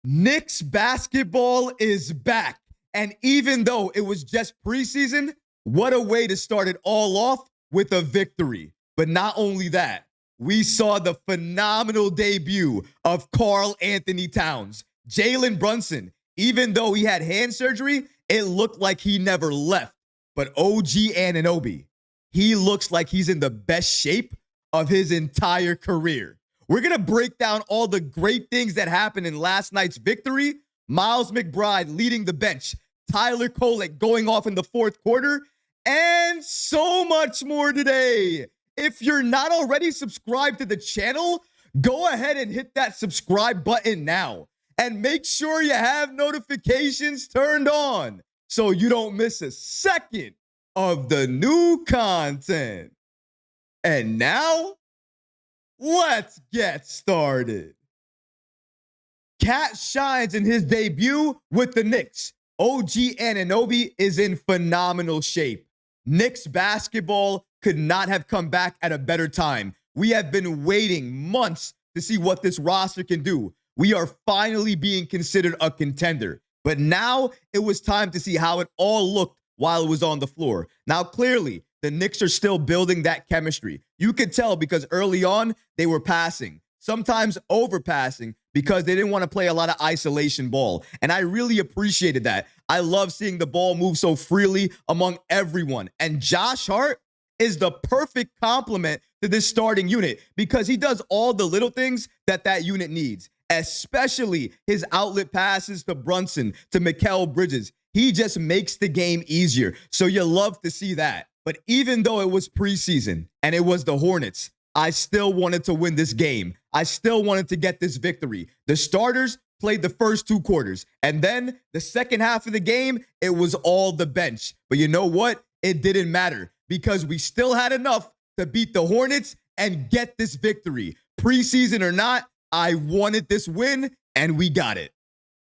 Knicks basketball is back. And even though it was just preseason, what a way to start it all off with a victory. But not only that, we saw the phenomenal debut of Karl-Anthony Towns. Jalen Brunson, even though he had hand surgery, it looked like he never left. But OG Anunoby, he looks like he's in the best shape of his entire career. We're going to break down all the great things that happened in last night's victory. Miles McBride leading the bench, Tyler Kolek going off in the fourth quarter, and so much more today. If you're not already subscribed to the channel, go ahead and hit that subscribe button now. And make sure you have notifications turned on so you don't miss a second of the new content. And now, let's get started. Cat shines in his debut with the Knicks. OG Anunoby is in phenomenal shape. Knicks basketball could not have come back at a better time. We have been waiting months to see what this roster can do. We are finally being considered a contender. But now it was time to see how it all looked while it was on the floor. Now, clearly, the Knicks are still building that chemistry. You could tell because early on, they were passing, sometimes overpassing because they didn't want to play a lot of isolation ball. And I really appreciated that. I love seeing the ball move so freely among everyone. And Josh Hart is the perfect complement to this starting unit because he does all the little things that that unit needs, especially his outlet passes to Brunson, to Mikal Bridges. He just makes the game easier. So you love to see that. But even though it was preseason and it was the Hornets, I still wanted to win this game. I still wanted to get this victory. The starters played the first two quarters. And then the second half of the game, it was all the bench. But you know what? It didn't matter because we still had enough to beat the Hornets and get this victory. Preseason or not, I wanted this win and we got it.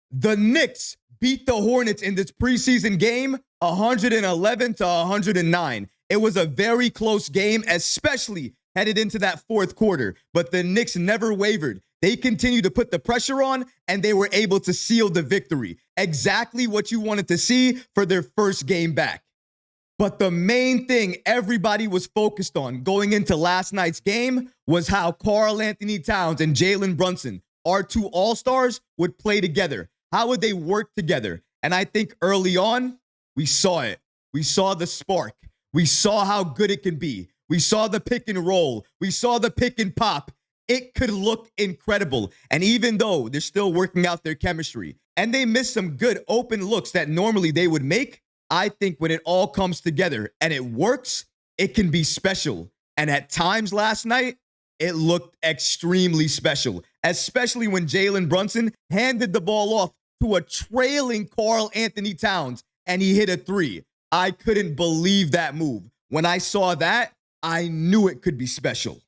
The Knicks beat the Hornets in this preseason game 111 to 109. It was a very close game, especially headed into that fourth quarter. But the Knicks never wavered. They continued to put the pressure on, and they were able to seal the victory. Exactly what you wanted to see for their first game back. But the main thing everybody was focused on going into last night's game was how Karl-Anthony Towns and Jalen Brunson, our two all-stars, would play together. How would they work together? And I think early on, we saw it. We saw the spark. We saw how good it can be. We saw the pick and roll. We saw the pick and pop. It could look incredible. And even though they're still working out their chemistry and they missed some good open looks that normally they would make, I think when it all comes together and it works, it can be special. And at times last night, it looked extremely special, especially when Jalen Brunson handed the ball off to a trailing Karl-Anthony Towns and he hit a three. I couldn't believe that move. When I saw that, I knew it could be special.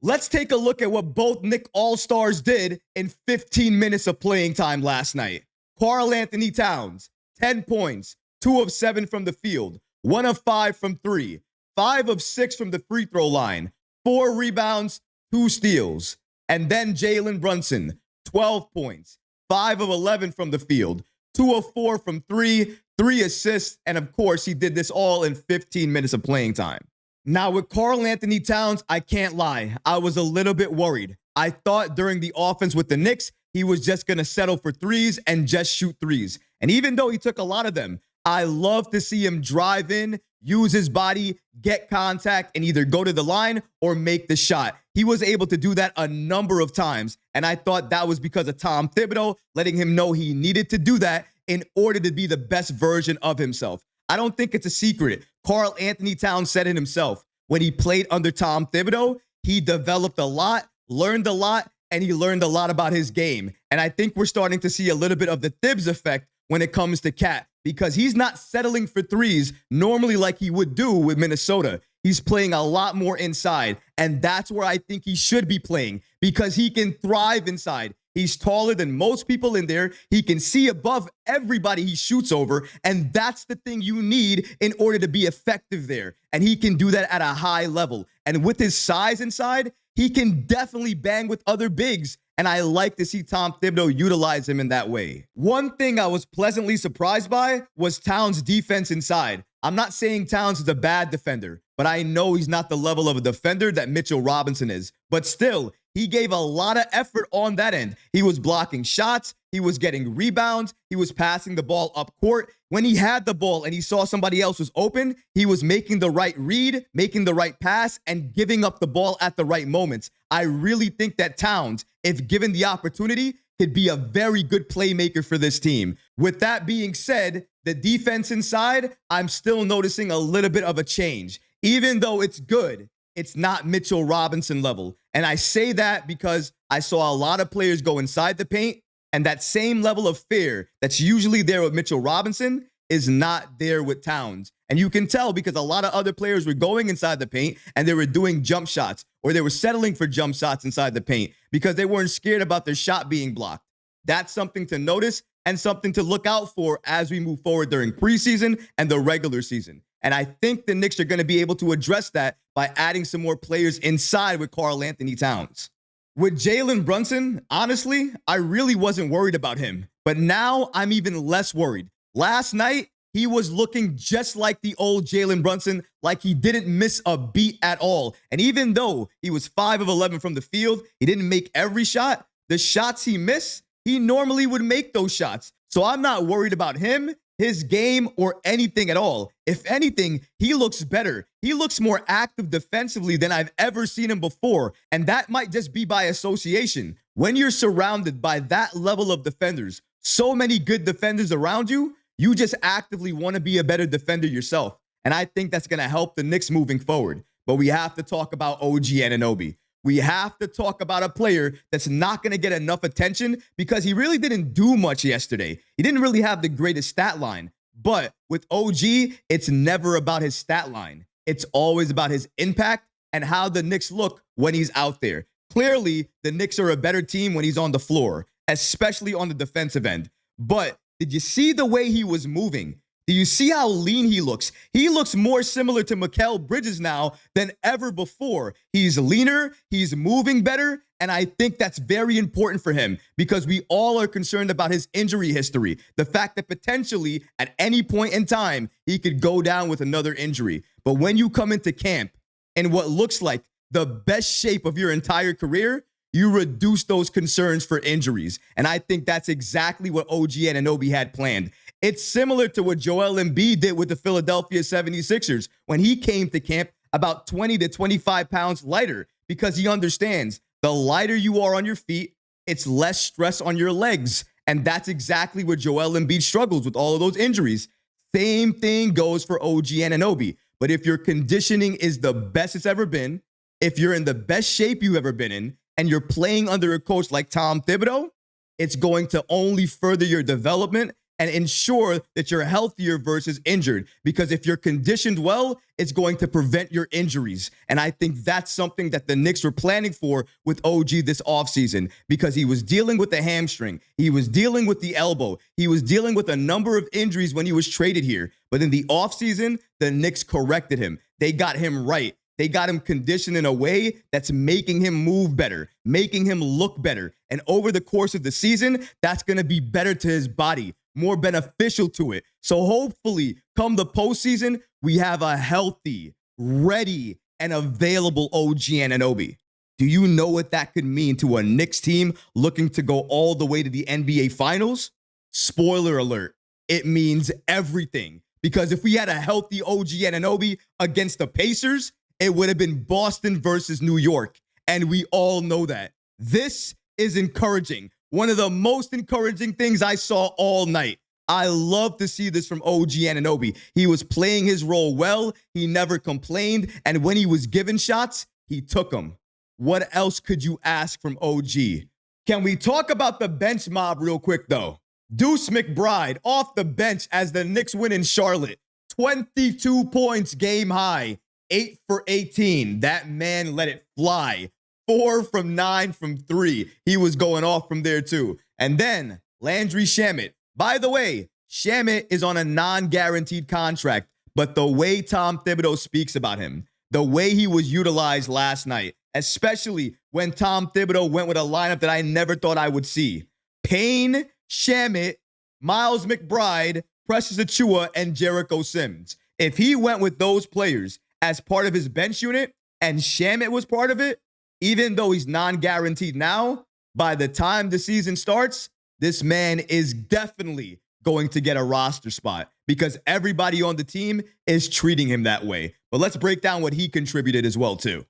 Let's take a look at what both Knicks All-Stars did in 15 minutes of playing time last night. Karl-Anthony Towns, 10 points, 2 of 7 from the field, 1 of 5 from 3, 5 of 6 from the free throw line, 4 rebounds, 2 steals. And then Jalen Brunson, 12 points, 5 of 11 from the field, 2 of 4 from 3, 3 assists, and of course, he did this all in 15 minutes of playing time. Now, with Karl-Anthony Towns, I can't lie. I was a little bit worried. I thought during the offense with the Knicks, he was just going to settle for threes and just shoot threes. And even though he took a lot of them, I love to see him drive in, use his body, get contact, and either go to the line or make the shot. He was able to do that a number of times, and I thought that was because of Tom Thibodeau letting him know he needed to do that in order to be the best version of himself. I don't think it's a secret. Karl-Anthony Towns said it himself. When he played under Tom Thibodeau, he developed a lot, learned a lot, and he learned a lot about his game. And I think we're starting to see a little bit of the Thibs effect when it comes to Cat, because he's not settling for threes normally like he would do with Minnesota. He's playing a lot more inside, and that's where I think he should be playing because he can thrive inside. He's taller than most people in there. He can see above everybody he shoots over, and that's the thing you need in order to be effective there. And he can do that at a high level. And with his size inside, he can definitely bang with other bigs and I like to see Tom Thibodeau utilize him in that way. One thing I was pleasantly surprised by was Towns' defense inside. I'm not saying Towns is a bad defender, but I know he's not the level of a defender that Mitchell Robinson is. But still, he gave a lot of effort on that end. He was blocking shots. He was getting rebounds. He was passing the ball up court. When he had the ball and he saw somebody else was open, he was making the right read, making the right pass, and giving up the ball at the right moments. I really think that Towns, if given the opportunity, could be a very good playmaker for this team. With that being said, the defense inside, I'm still noticing a little bit of a change. Even though it's good, it's not Mitchell Robinson level. And I say that because I saw a lot of players go inside the paint, and that same level of fear that's usually there with Mitchell Robinson is not there with Towns. And you can tell because a lot of other players were going inside the paint and they were doing jump shots, or they were settling for jump shots inside the paint because they weren't scared about their shot being blocked. That's something to notice and something to look out for as we move forward during preseason and the regular season. And I think the Knicks are going to be able to address that by adding some more players inside with Karl-Anthony Towns. With Jalen Brunson, honestly, I really wasn't worried about him. But now I'm even less worried. Last night, he was looking just like the old Jalen Brunson, like he didn't miss a beat at all. And even though he was 5 of 11 from the field, he didn't make every shot. The shots he missed, he normally would make those shots. So I'm not worried about him, his game, or anything at all. If anything, he looks better. He looks more active defensively than I've ever seen him before. And that might just be by association. When you're surrounded by that level of defenders, so many good defenders around you, you just actively want to be a better defender yourself. And I think that's going to help the Knicks moving forward. But we have to talk about OG Anunoby. We have to talk about a player that's not going to get enough attention because he really didn't do much yesterday. He didn't really have the greatest stat line. But with OG, it's never about his stat line. It's always about his impact and how the Knicks look when he's out there. Clearly, the Knicks are a better team when he's on the floor, especially on the defensive end. But did you see the way he was moving? Do you see how lean he looks? He looks more similar to Mikal Bridges now than ever before. He's leaner, he's moving better, and I think that's very important for him because we all are concerned about his injury history. The fact that potentially at any point in time, he could go down with another injury. But when you come into camp in what looks like the best shape of your entire career, you reduce those concerns for injuries. And I think that's exactly what OG Anunoby had planned. It's similar to what Joel Embiid did with the Philadelphia 76ers when he came to camp about 20 to 25 pounds lighter because he understands the lighter you are on your feet, it's less stress on your legs. And that's exactly what Joel Embiid struggles with all of those injuries. Same thing goes for OG Anunoby. But if your conditioning is the best it's ever been, if you're in the best shape you've ever been in, and you're playing under a coach like Tom Thibodeau, it's going to only further your development and ensure that you're healthier versus injured. Because if you're conditioned well, it's going to prevent your injuries. And I think that's something that the Knicks were planning for with OG this offseason because he was dealing with the hamstring. He was dealing with the elbow. He was dealing with a number of injuries when he was traded here. But in the offseason, the Knicks corrected him. They got him right. They got him conditioned in a way that's making him move better, making him look better. And over the course of the season, that's going to be better to his body, more beneficial to it. So hopefully, come the postseason, we have a healthy, ready, and available OG Anunoby. Do you know what that could mean to a Knicks team looking to go all the way to the NBA Finals? Spoiler alert, it means everything. Because if we had a healthy OG Anunoby against the Pacers, it would have been Boston versus New York. And we all know that. This is encouraging. One of the most encouraging things I saw all night. I love to see this from OG Anunoby. He was playing his role well. He never complained. And when he was given shots, he took them. What else could you ask from OG? Can we talk about the bench mob real quick, though? Deuce McBride off the bench as the Knicks win in Charlotte. 22 points game high. 8 for 18. That man let it fly. 4 from 9 from 3. He was going off from there too. And then Landry Shamet. By the way, Shamet is on a non-guaranteed contract, but the way Tom Thibodeau speaks about him, the way he was utilized last night, especially when Tom Thibodeau went with a lineup that I never thought I would see. Payne, Shamet, Miles McBride, Precious Achiuwa, and Jericho Sims. If he went with those players as part of his bench unit and Shamet was part of it, even though he's non-guaranteed now, by the time the season starts, this man is definitely going to get a roster spot because everybody on the team is treating him that way. But let's break down what he contributed as well, too.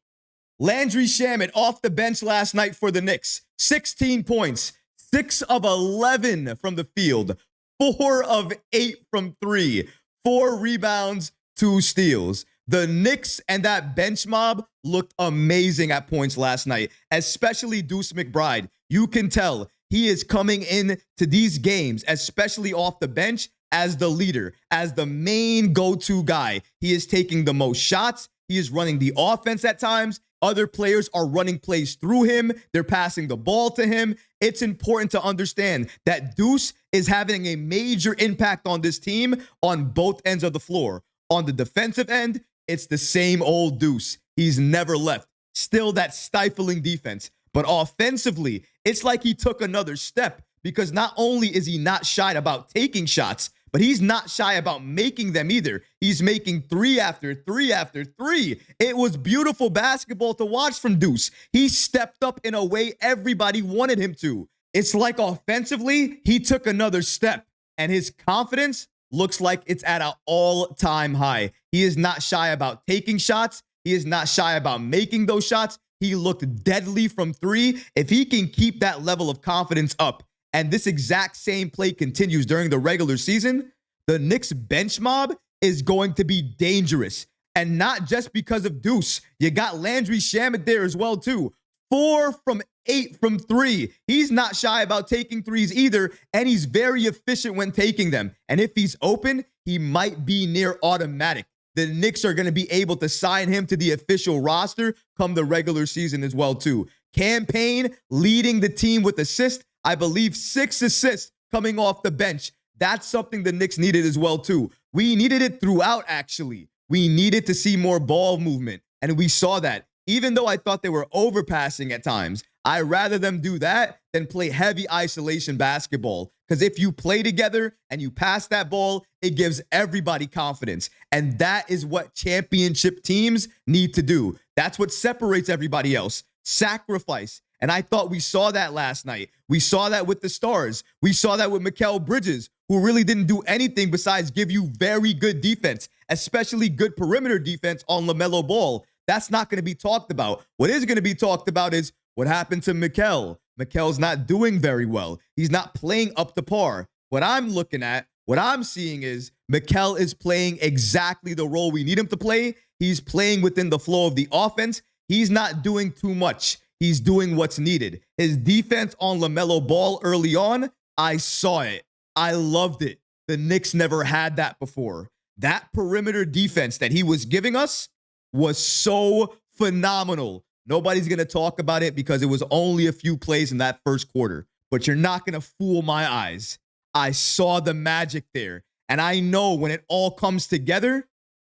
Landry Shamet off the bench last night for the Knicks. 16 points, 6 of 11 from the field, 4 of 8 from 3, 4 rebounds, 2 steals. The Knicks and that bench mob looked amazing at points last night, especially Deuce McBride. You can tell he is coming in to these games, especially off the bench, as the leader, as the main go-to guy. He is taking the most shots. He is running the offense at times. Other players are running plays through him. They're passing the ball to him. It's important to understand that Deuce is having a major impact on this team on both ends of the floor. On the defensive end, it's the same old Deuce. He's never left. Still that stifling defense. But offensively, it's like he took another step because not only is he not shy about taking shots, but he's not shy about making them either. He's making 3 after 3 after 3. It was beautiful basketball to watch from Deuce. He stepped up in a way everybody wanted him to. It's like offensively, he took another step, and his confidence looks like it's at an all-time high. He is not shy about taking shots. He is not shy about making those shots. He looked deadly from 3. If he can keep that level of confidence up, and this exact same play continues during the regular season, the Knicks bench mob is going to be dangerous. And not just because of Deuce. You got Landry Shamet there as well, too. 4 from 8 from 3. He's not shy about taking threes either, and he's very efficient when taking them. And if he's open, he might be near automatic. The Knicks are going to be able to sign him to the official roster come the regular season as well, too. Cam Payne leading the team with assists. I believe 6 assists coming off the bench. That's something the Knicks needed as well, too. We needed it throughout, actually. We needed to see more ball movement, and we saw that. Even though I thought they were overpassing at times, I'd rather them do that than play heavy isolation basketball. Because if you play together and you pass that ball, it gives everybody confidence. And that is what championship teams need to do. That's what separates everybody else. Sacrifice. And I thought we saw that last night. We saw that with the Stars. We saw that with Mikal Bridges, who really didn't do anything besides give you very good defense, especially good perimeter defense on LaMelo Ball. That's not going to be talked about. What is going to be talked about is what happened to Mikal. Mikal's not doing very well. He's not playing up to par. What I'm looking at, what I'm seeing is Mikal is playing exactly the role we need him to play. He's playing within the flow of the offense. He's not doing too much. He's doing what's needed. His defense on LaMelo Ball early on, I saw it. I loved it. The Knicks never had that before. That perimeter defense that he was giving us was so phenomenal. Nobody's going to talk about it because it was only a few plays in that first quarter. But you're not going to fool my eyes. I saw the magic there. And I know when it all comes together,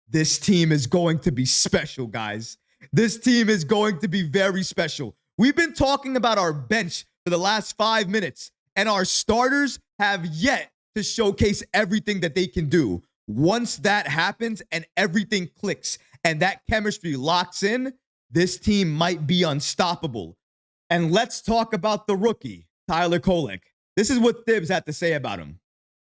this team is going to be special, guys. This team is going to be very special. We've been talking about our bench for the last 5 minutes, and our starters have yet to showcase everything that they can do. Once that happens and everything clicks and that chemistry locks in, this team might be unstoppable. And let's talk about the rookie, Tyler Kolek. This is what Thibs had to say about him.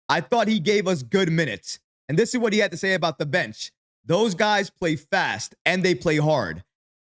I thought he gave us good minutes. And this is what he had to say about the bench. Those guys play fast and they play hard.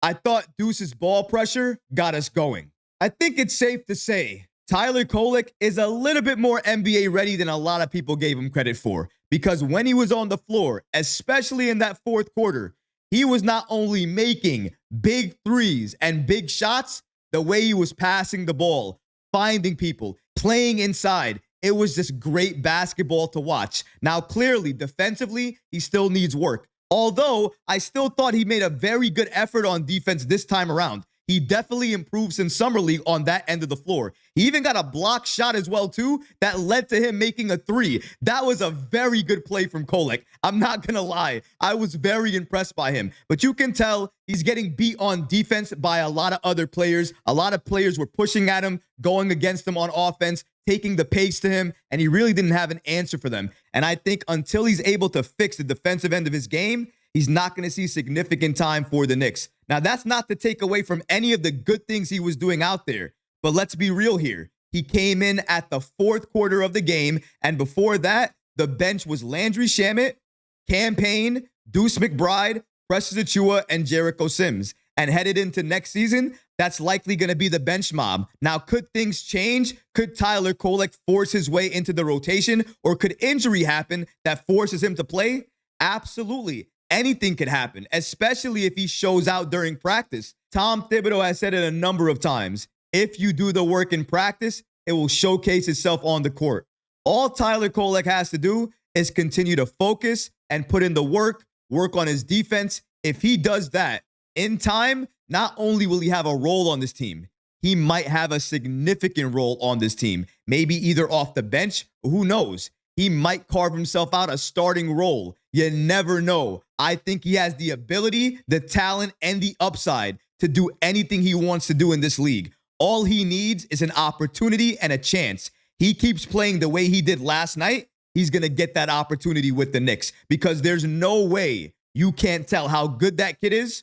I thought Deuce's ball pressure got us going. I think it's safe to say Tyler Kolek is a little bit more NBA ready than a lot of people gave him credit for. Because when he was on the floor, especially in that fourth quarter, he was not only making big threes and big shots, the way he was passing the ball, finding people, playing inside. It was just great basketball to watch. Now, clearly, defensively, he still needs work. Although, I still thought he made a very good effort on defense this time around. he definitely improves in Summer League on that end of the floor. He even got a block shot as well, too, that led to him making a three. That was a very good play from Kolek. I'm not going to lie. I was very impressed by him. But you can tell he's getting beat on defense by a lot of other players. A lot of players were pushing at him, going against him on offense, taking the pace to him, and he really didn't have an answer for them. And I think until he's able to fix the defensive end of his game, he's not going to see significant time for the Knicks. Now, that's not to take away from any of the good things he was doing out there, but let's be real here. He came in at the fourth quarter of the game, and before that, the bench was Landry Shamet, Cam Payne, Deuce McBride, Precious Achiuwa, and Jericho Sims. And headed into next season, that's likely going to be the bench mob. Now, could things change? Could Tyler Kolek force his way into the rotation, or could injury happen that forces him to play? Absolutely. Anything could happen, especially if he shows out during practice. Tom Thibodeau has said it a number of times. If you do the work in practice, it will showcase itself on the court. All Tyler Kolek has to do is continue to focus and put in the work on his defense. If he does that in time, not only will he have a role on this team, he might have a significant role on this team. Maybe either off the bench, who knows? He might carve himself out a starting role. You never know. I think he has the ability, the talent, and the upside to do anything he wants to do in this league. All he needs is an opportunity and a chance. He keeps playing the way he did last night, he's going to get that opportunity with the Knicks, because there's no way you can't tell how good that kid is,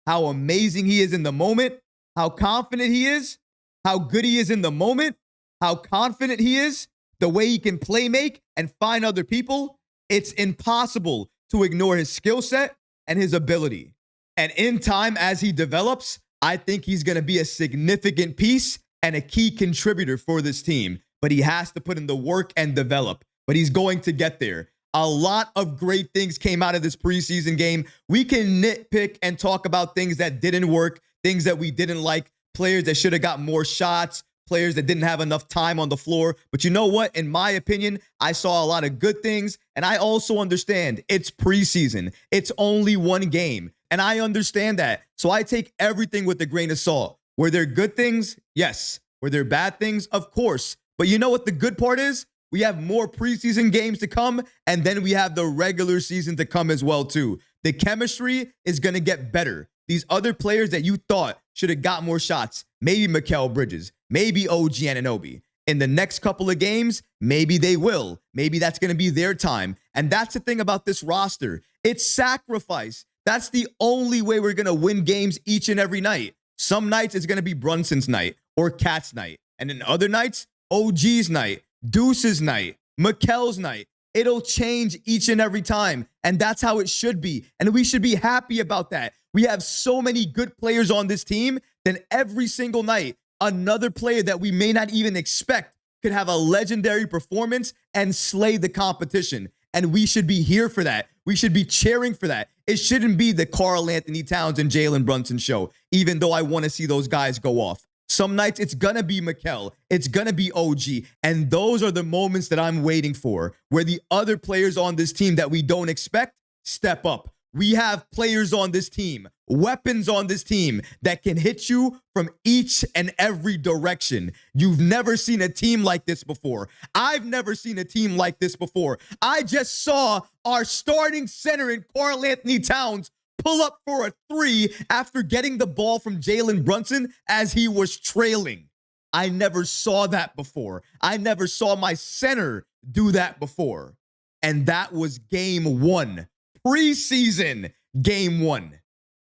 how amazing he is in the moment, how confident he is, how good he is in the moment, how confident he is, the way he can play make and find other people. It's impossible to ignore his skill set and his ability. And in time, as he develops, I think he's going to be a significant piece and a key contributor for this team. But he has to put in the work and develop. But he's going to get there. A lot of great things came out of this preseason game. We can nitpick and talk about things that didn't work, things that we didn't like, players that should have got more shots, players that didn't have enough time on the floor. But you know what? In my opinion, I saw a lot of good things. And I also understand it's preseason. It's only one game. And I understand that. So I take everything with a grain of salt. Were there good things? Yes. Were there bad things? Of course. But you know what the good part is? We have more preseason games to come, and then we have the regular season to come as well, too. The chemistry is going to get better. These other players that you thought should have got more shots, maybe Mikal Bridges, maybe OG Anunoby. In the next couple of games, maybe they will. Maybe that's going to be their time. And that's the thing about this roster. It's sacrifice. That's the only way we're going to win games each and every night. Some nights it's going to be Brunson's night or Cat's night. And then other nights, OG's night, Deuce's night, Mikal's night. It'll change each and every time. And that's how it should be. And we should be happy about that. We have so many good players on this team. Then every single night, another player that we may not even expect could have a legendary performance and slay the competition. And we should be here for that. We should be cheering for that. It shouldn't be the Karl-Anthony Towns and Jalen Brunson show, even though I want to see those guys go off. Some nights it's going to be Mikal. It's going to be OG. And those are the moments that I'm waiting for, where the other players on this team that we don't expect step up. We have players on this team, weapons on this team that can hit you from each and every direction. You've never seen a team like this before. I've never seen a team like this before. I just saw our starting center in Karl-Anthony Towns pull up for a three after getting the ball from Jalen Brunson as he was trailing. I never saw that before. I never saw my center do that before. And that was game one. Preseason game one.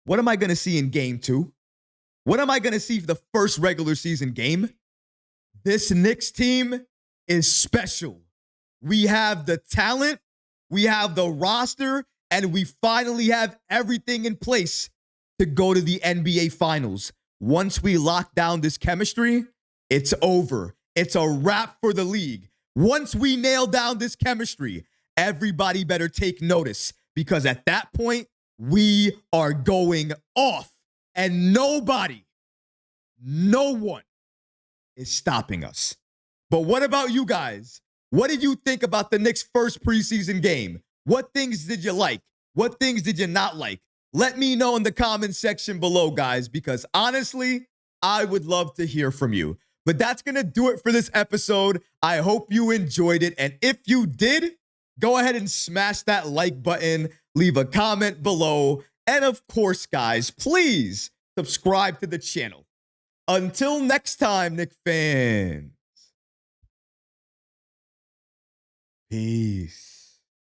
What am I going to see in game two? What am I going to see for the first regular season game? This Knicks team is special. We have the talent, we have the roster, and we finally have everything in place to go to the NBA Finals. Once we lock down this chemistry, it's over. It's a wrap for the league. Once we nail down this chemistry, everybody better take notice, because at that point, we are going off. And nobody, no one is stopping us. But what about you guys? What did you think about the Knicks' first preseason game? What things did you like? What things did you not like? Let me know in the comment section below, guys, because honestly, I would love to hear from you. But that's going to do it for this episode. I hope you enjoyed it. And if you did, go ahead and smash that like button, leave a comment below. And of course, guys, please subscribe to the channel. Until next time, Knick fans. Peace.